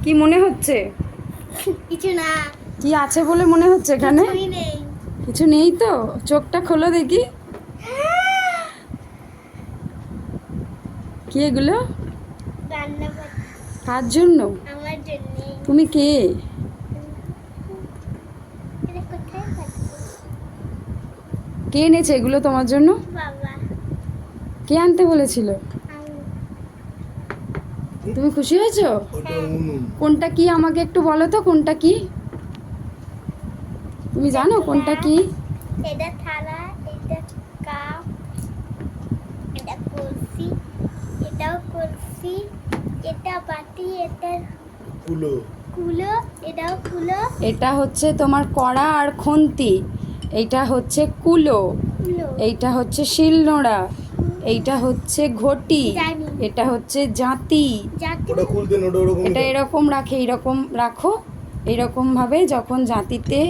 কি মনে হচ্ছে? কিছু না। কি আছে বলে মনে হচ্ছে এখানে? কিছুই নেই। কিছু নেই তো? চোখটা খোলো দেখি। কি এগুলো? রান্না কর কার জন্য? আমার জন্য। তুমি কে? এটা কোথায় পাচ্ছি? কে এনেছে এগুলো তোমার জন্য? বাবা। কে আনতে বলেছিল? আমি। তুমি খুশি হয়েছো? ওটা উনুন। কোনটা কি আমাকে একটু বলো তো, কোনটা কি? তুমি জানো কোনটা কি? এটা থালা, এটা কাপ, এটা কলসি, এটাও কলসি, এটা বাটি, এটা কুলো। কুলো, এটাও কুলো। এটা হচ্ছে তোমার কড়া আর খুন্তি, এইটা হচ্ছে কুলো, কুলো। এইটা হচ্ছে শিলনোড়া, এইটা হচ্ছে ঘটি, জানি। এটা হচ্ছে জাঁতি। যাতে ওটা খুলতে না, ওটা ওরকম এটা এরকম রাখে, এইরকম রাখো, এইরকমভাবে যখন জাঁতিতে,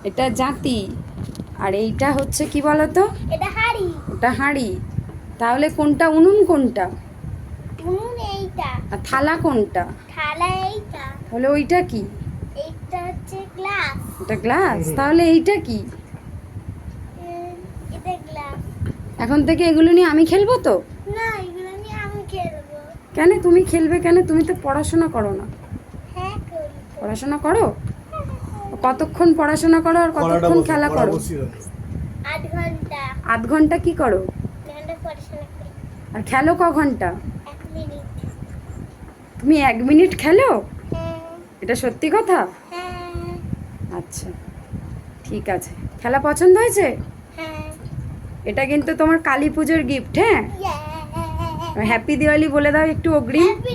এটা জাঁতি। আর এইটা হচ্ছে কি বলো তো? এটা হাঁড়ি। এটা হাঁড়ি। তাহলে কোনটা উনুন, কোনটা? উনুন এইটা, আর থালা কোনটা? থালা এইটা, তাহলে ওইটা কি? এইটা হচ্ছে গ্লাস। এটা গ্লাস। তাহলে এইটা কি? এটা গ্লাস। এখন থেকে এগুলো নিয়ে আমি খেলবো তো? না, এগুলো নিয়ে আমি খেলবো। কেন তুমি খেলবে কেন? তুমি তো পড়াশোনা করো না। হ্যাঁ করি। পড়াশোনা করো? কতক্ষণ পড়াশোনা করো আর কতক্ষণ খেলা করো? 8 ঘন্টা। 8 ঘন্টা কি করো? ঘন্টা পড়াশোনা করি। আর খেলো ক ঘন্টা? 1 মিনিট। তুমি 1 মিনিট খেলো? হ্যাঁ। এটা সত্যি কথা? হ্যাঁ। আচ্ছা, ঠিক আছে। খেলা পছন্দ হয়েছে? হ্যাঁ। এটা কিন্তু তোমার কালী পুজোর গিফট। হ্যাঁ, হ্যাপি দিওয়ালি বলে দাও একটু অগ্রিম। হ্যাপি